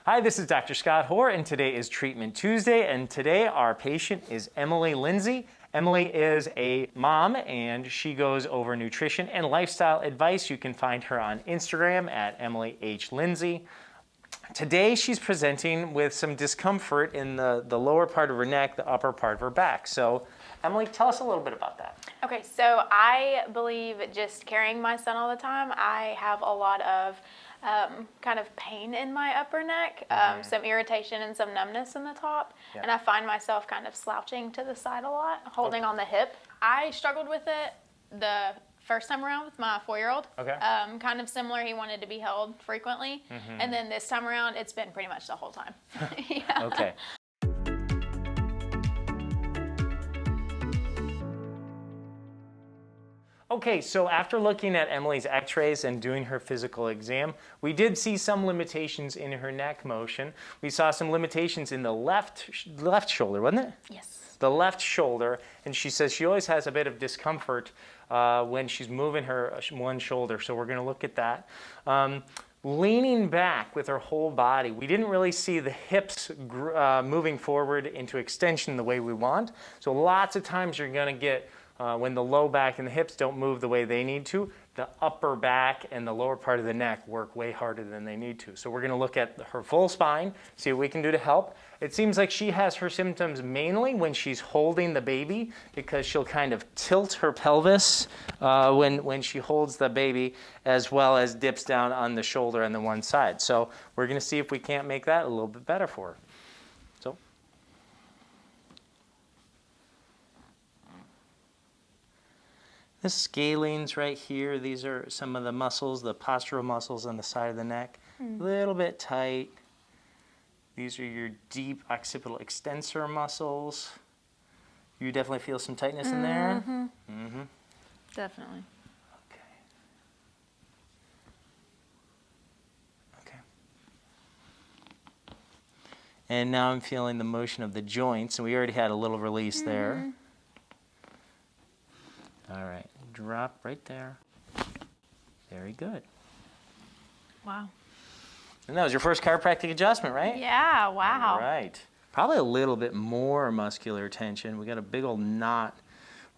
Hi, this is Dr. Scott Hoar, and today is Treatment Tuesday, and today our patient is Emily Lindsay. Emily is a mom, and she goes over nutrition and lifestyle advice. You can find her on Instagram at Emily H. Lindsay. Today, she's presenting with some discomfort in the lower part of her neck, the upper part of her back. So, Emily, tell us a little bit about that. Okay, so I believe just carrying my son all the time, I have a lot of kind of pain in my upper neck, some irritation and some numbness in the top, and I find myself kind of slouching to the side a lot, holding on the hip. I struggled with it the first time around with my 4-year-old. Okay. Kind of similar, he wanted to be held frequently, and then this time around, it's been pretty much the whole time. Yeah. Okay. Okay, so after looking at Emily's x-rays and doing her physical exam, we did see some limitations in her neck motion. We saw some limitations in the left shoulder, wasn't it? Yes. The left shoulder, and she says she always has a bit of discomfort when she's moving her one shoulder, so we're going to look at that. Leaning back with her whole body, we didn't really see the hips moving forward into extension the way we want, so lots of times you're going to get when the low back and the hips don't move the way they need to, the upper back and the lower part of the neck work way harder than they need to. So we're going to look at her full spine, see what we can do to help. It seems like she has her symptoms mainly when she's holding the baby, because she'll kind of tilt her pelvis when she holds the baby, as well as dips down on the shoulder on the one side. So we're going to see if we can't make that a little bit better for her. So. The scalenes right here, these are some of the muscles, the postural muscles on the side of the neck. A little bit tight. These are your deep occipital extensor muscles. You definitely feel some tightness in there? Definitely. Okay. And now I'm feeling the motion of the joints, and we already had a little release there. All right, drop right there. Very good. Wow. And that was your first chiropractic adjustment, right? Yeah, wow. All right. Probably a little bit more muscular tension. We got a big old knot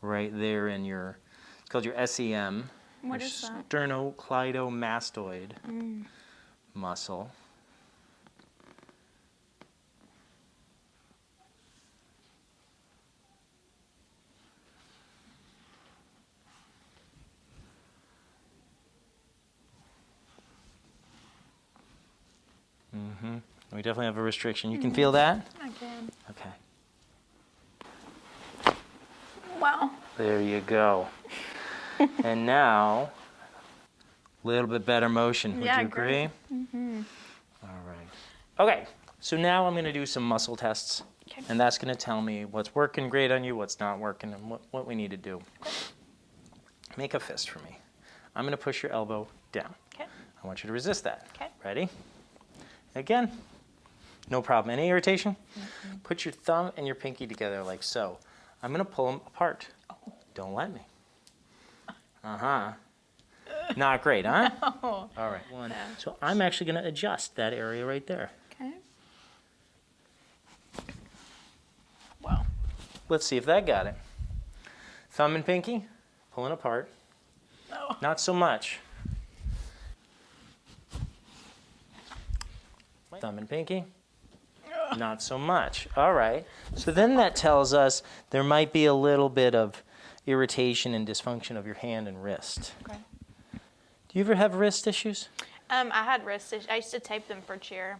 right there in your, it's called your SEM. What your is that? Sternocleidomastoid muscle. We definitely have a restriction. You can feel that? I can. Okay. Wow. There you go. And now, a little bit better motion. Would you agree? All right. Okay, so now I'm going to do some muscle tests. Okay. And that's going to tell me what's working great on you, what's not working, and what we need to do. Make a fist for me. I'm going to push your elbow down. Okay. I want you to resist that. Okay. Ready? Again. No problem. Any irritation? Put your thumb and your pinky together like so. I'm going to pull them apart. Don't let me. Not great, huh? Oh. All right. So I'm actually going to adjust that area right there. Okay. Wow. Let's see if that got it. Thumb and pinky, pulling apart. Oh. Not so much. Thumb and pinky. Not so much. All right. So then that tells us there might be a little bit of irritation and dysfunction of your hand and wrist. Okay. Do you ever have wrist issues? I had wrist issues. I used to tape them for cheer.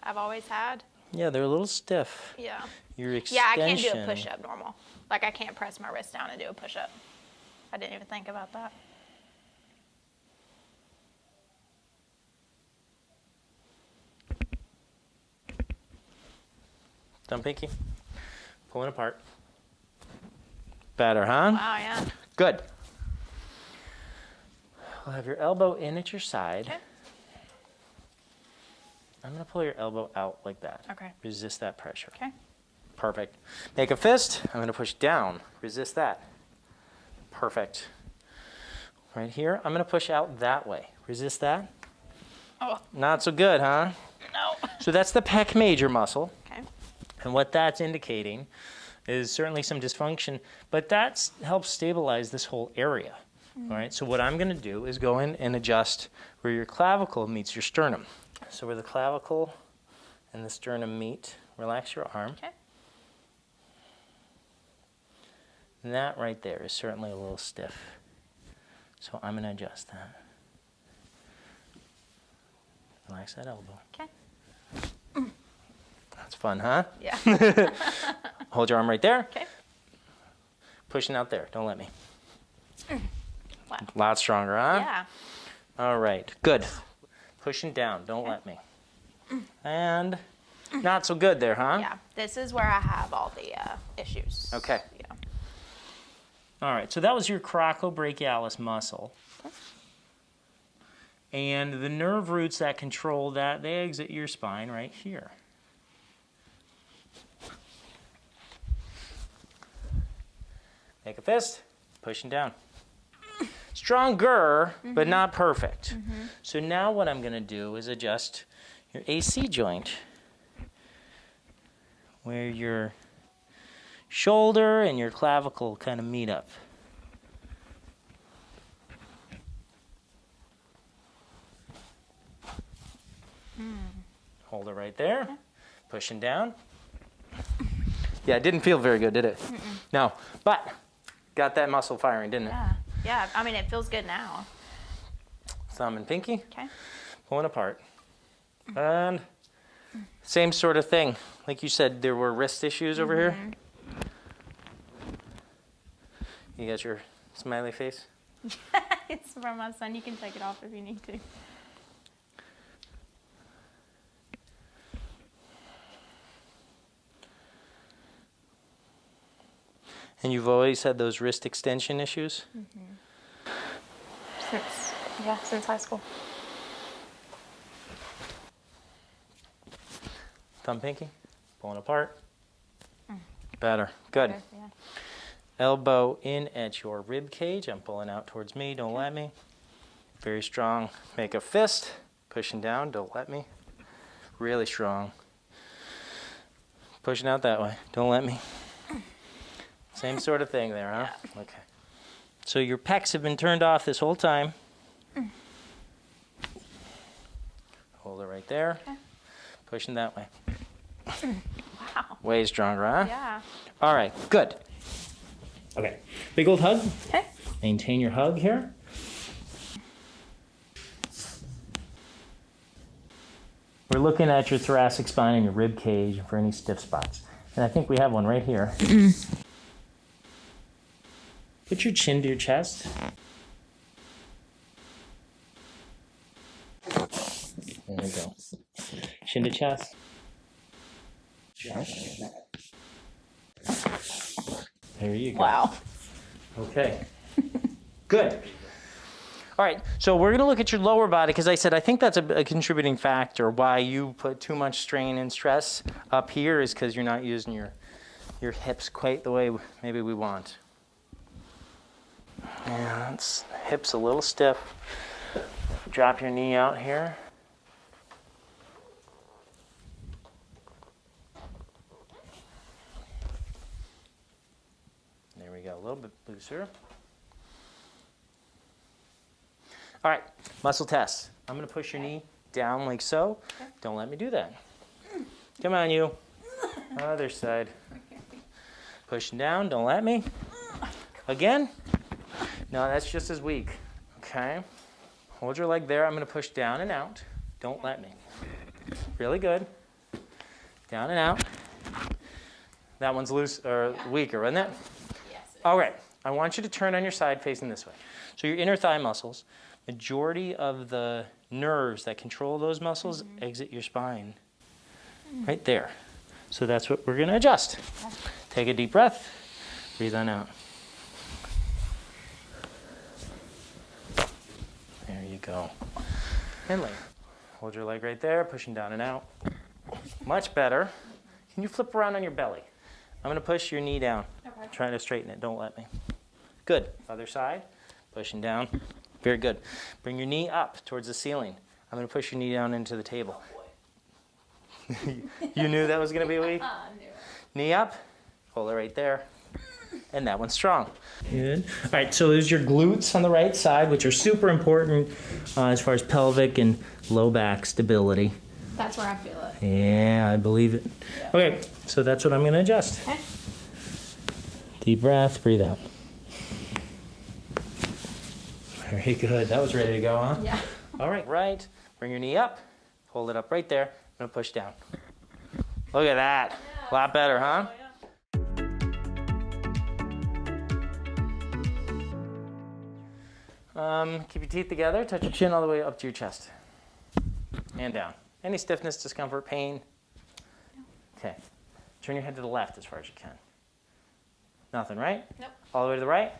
I've always had. Yeah, they're a little stiff. Yeah. Your extension. Yeah, I can't do a push-up normal. Like, I can't press my wrist down and do a push-up. I didn't even think about that. Thumb pinky. Pulling apart. Better, huh? Wow, yeah. Good. We'll have your elbow in at your side. Okay. I'm going to pull your elbow out like that. Okay. Resist that pressure. Okay. Perfect. Make a fist. I'm going to push down. Resist that. Perfect. Right here, I'm going to push out that way. Resist that. Oh. Not so good, huh? No. So that's the pec major muscle. Okay. And what that's indicating is certainly some dysfunction, but that helps stabilize this whole area. All right, so what I'm going to do is go in and adjust where your clavicle meets your sternum. So where the clavicle and the sternum meet, relax your arm. Okay. And that right there is certainly a little stiff. So I'm going to adjust that. Relax that elbow. Okay. That's fun, huh? Yeah. Hold your arm right there. Okay. Pushing out there. Don't let me. Wow. A lot stronger, huh? Yeah. All right. Good. Pushing down. Don't let me. And not so good there, huh? Yeah. This is where I have all the issues. Okay. Yeah. All right. So that was your coracobrachialis muscle. Okay. And the nerve roots that control that, they exit your spine right here. Make a fist, pushing down. Stronger, but not perfect. So now what I'm going to do is adjust your AC joint, where your shoulder and your clavicle kind of meet up. Hold it right there, pushing down. Yeah, it didn't feel very good, did it? No, but got that muscle firing, didn't it? Yeah. Yeah. I mean, it feels good now. Thumb and pinky, Okay. pulling apart. And same sort of thing. Like you said, there were wrist issues over here. You got your smiley face? It's from my son. You can take it off if you need to. And you've always had those wrist extension issues? Since high school. Thumb pinky, pulling apart. Better. Good. Okay, yeah. Elbow in at your rib cage. I'm pulling out towards me. Don't let me. Very strong. Make a fist. Pushing down. Don't let me. Really strong. Pushing out that way. Don't let me. Same sort of thing there, huh? Yeah. Okay. So your pecs have been turned off this whole time. Hold it right there. Okay. Pushing that way. Wow. Way stronger, huh? Yeah. All right, good. Okay, big old hug. Okay. Maintain your hug here. We're looking at your thoracic spine and your rib cage for any stiff spots. And I think we have one right here. Put your chin to your chest. There we go. Chin to chest. There you go. Wow. Okay. Good. All right, so we're going to look at your lower body because I said I think that's a contributing factor why you put too much strain and stress up here is because you're not using your hips quite the way maybe we want. Yeah, that's hips a little stiff. Drop your knee out here. There we go, a little bit looser. All right, muscle test. I'm going to push your knee down like so. Okay. Don't let me do that. Come on, you. Other side. Pushing down, don't let me. Again. No, that's just as weak. Okay. Hold your leg there. I'm going to push down and out. Don't let me. Really good. Down and out. That one's loose or weaker, wasn't it? Yes. All right. I want you to turn on your side facing this way. So your inner thigh muscles, majority of the nerves that control those muscles exit your spine. Right there. So that's what we're going to adjust. Okay. Take a deep breath. Breathe on out. There you go. And lay. Hold your leg right there, pushing down and out. Much better. Can you flip around on your belly? I'm going to push your knee down. Okay. Try to straighten it. Don't let me. Good. Other side. Pushing down. Very good. Bring your knee up towards the ceiling. I'm going to push your knee down into the table. You knew that was going to be weak? I knew it. Knee up, hold it right there. And that one's strong. Good. All right, so there's your glutes on the right side, which are super important as far as pelvic and low back stability. That's where I feel it. Yeah, I believe it. Yeah. Okay, so that's what I'm going to adjust. Okay. Deep breath, breathe out. Very good. That was ready to go, huh? Yeah. All right, right. Bring your knee up. Hold it up right there. I'm going to push down. Look at that. Yeah. A lot better, huh? Oh, yeah. Keep your teeth together. Touch your chin all the way up to your chest. And down. Any stiffness, discomfort, pain? Okay. Turn your head to the left as far as you can. Nothing, right? Nope. All the way to the right?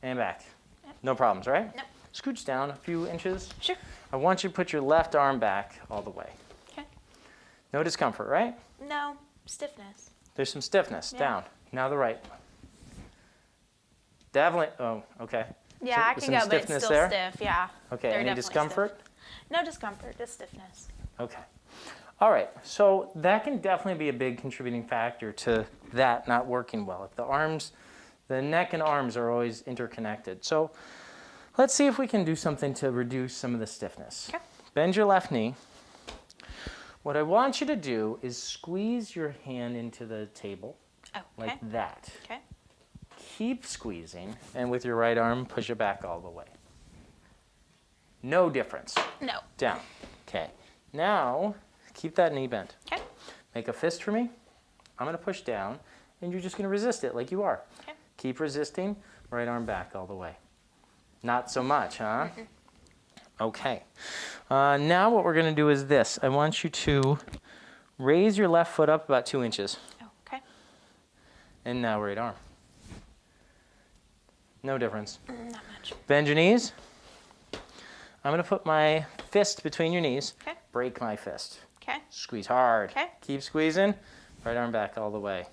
And back. Yep. No problems, right? Nope. Scooch down a few inches. Sure. I want you to put your left arm back all the way. Okay. No discomfort, right? No stiffness. There's some stiffness. Yeah. Down. Now the right. Definitely. Oh, okay. Yeah, So I there's can some go, but it's stiffness still there? stiff. Yeah. Okay. They're Any definitely discomfort? stiff. No discomfort, just stiffness. Okay. All right. So that can definitely be a big contributing factor to that not working well. If the arms, the neck and arms are always interconnected. So let's see if we can do something to reduce some of the stiffness. Okay. Bend your left knee. What I want you to do is squeeze your hand into the table Oh, okay. like that. Okay. Keep squeezing, and with your right arm, push it back all the way. No difference. No. Down. Okay. Now, keep that knee bent. Okay. Make a fist for me. I'm going to push down, and you're just going to resist it like you are. Okay. Keep resisting. Right arm back all the way. Not so much, huh? Mm-mm. Okay. Now what we're going to do is this. I want you to raise your left foot up about 2 inches. Oh, okay. And now right arm. No difference. Not much. Bend your knees. I'm going to put my fist between your knees. Okay. Break my fist. Okay. Squeeze hard. Okay. Keep squeezing. Right arm back all the way.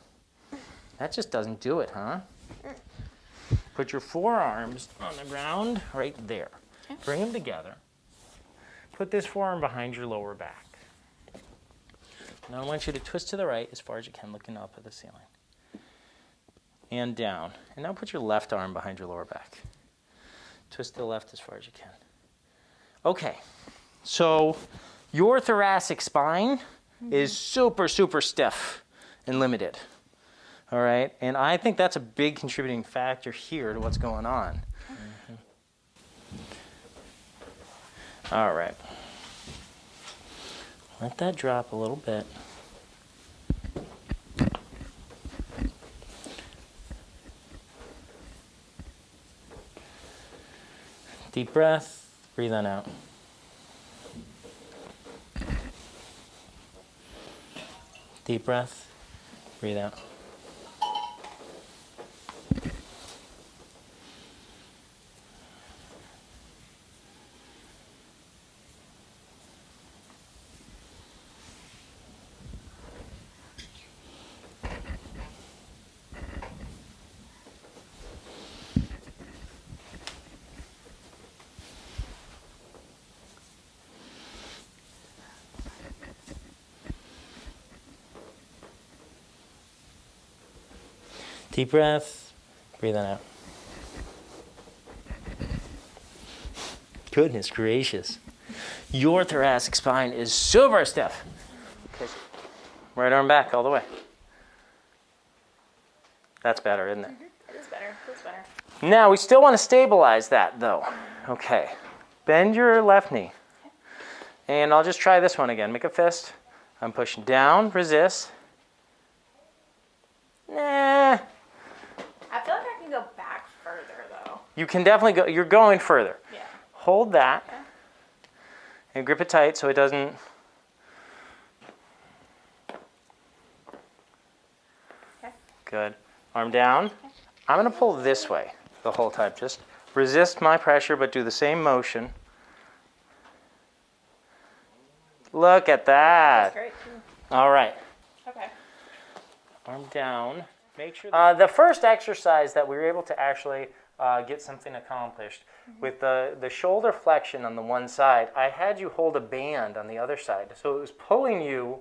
That just doesn't do it, huh? Put your forearms on the ground right there. Okay. Bring them together. Put this forearm behind your lower back. Now I want you to twist to the right as far as you can, looking up at the ceiling. And down. And now put your left arm behind your lower back. Twist to the left as far as you can. Okay, so your thoracic spine is super, super stiff and limited. All right, and I think that's a big contributing factor here to what's going on. All right. Let that drop a little bit. Deep breath, breathe on out. Deep breath, breathe out. Deep breath, breathe on out. Goodness gracious. Your thoracic spine is super stiff. Okay. Right arm back all the way. That's better, isn't it? It is better. Feels better. Now, we still want to stabilize that, though. Okay. Bend your left knee. And I'll just try this one again. Make a fist. I'm pushing down, resist. Nah. I feel like I can go back further, though. You can definitely go, you're going further. Yeah. Hold that. Okay. And grip it tight so it doesn't. Okay. Good. Arm down. I'm going to pull this way the whole time. Just resist my pressure, but do the same motion. Look at That's that. great, too. All right. Okay. Arm down. Make sure. The first exercise that we were able to actually get something accomplished. With the shoulder flexion on the one side, I had you hold a band on the other side. So it was pulling you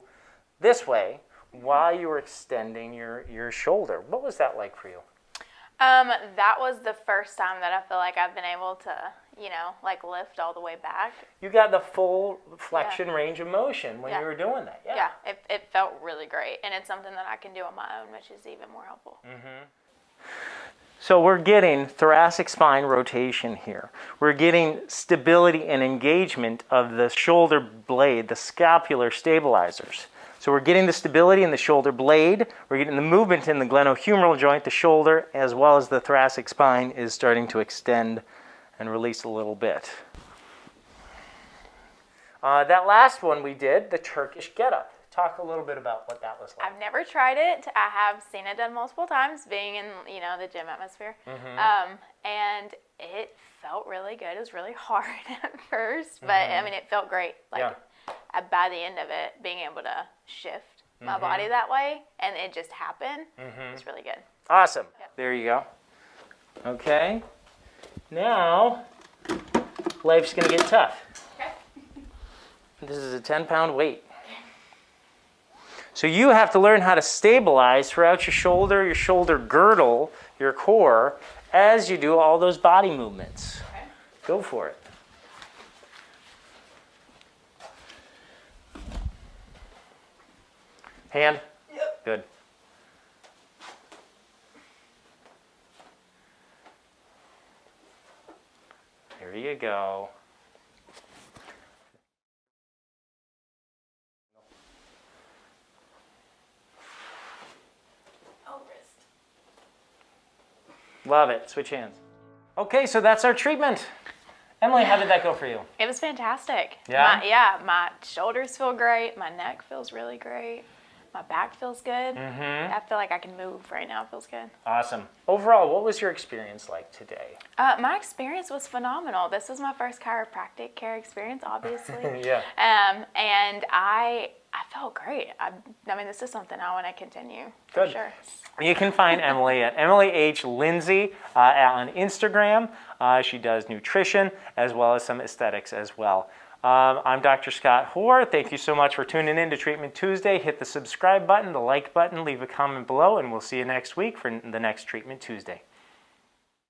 this way while you were extending your shoulder. What was that like for you? That was the first time that I feel like I've been able to, like lift all the way back. You got the full flexion range of motion when you were doing that. Yeah, it felt really great. And it's something that I can do on my own, which is even more helpful. So we're getting thoracic spine rotation here. We're getting stability and engagement of the shoulder blade, the scapular stabilizers. So we're getting the stability in the shoulder blade, we're getting the movement in the glenohumeral joint, the shoulder, as well as the thoracic spine is starting to extend and release a little bit. That last one we did, the Turkish get-up. Talk a little bit about what that was like. I've never tried it. I have seen it done multiple times, being in the gym atmosphere, and it felt really good. It was really hard at first, but I mean, it felt great. Like by the end of it, being able to shift my body that way, and it just happened. It's really good. Awesome. Yep. There you go. Okay. Now, life's gonna get tough. Okay. This is a 10-pound weight. So you have to learn how to stabilize throughout your shoulder girdle, your core, as you do all those body movements. Okay. Go for it. Hand? Yep. Good. There you go. Love it. Switch hands. Okay, so that's our treatment. Emily, how did that go for you? It was fantastic. Yeah? My shoulders feel great. My neck feels really great. My back feels good. I feel like I can move right now. It feels good. Awesome. Overall, what was your experience like today? My experience was phenomenal. This was my first chiropractic care experience, obviously. Yeah. And I felt great. I mean, this is something I want to continue for Good. sure. You can find Emily at Emily H. Lindsay on Instagram. She does nutrition as well as some aesthetics as well. I'm Dr. Scott Hoar. Thank you so much for tuning in to Treatment Tuesday. Hit the subscribe button, the like button, leave a comment below, and we'll see you next week for the next Treatment Tuesday.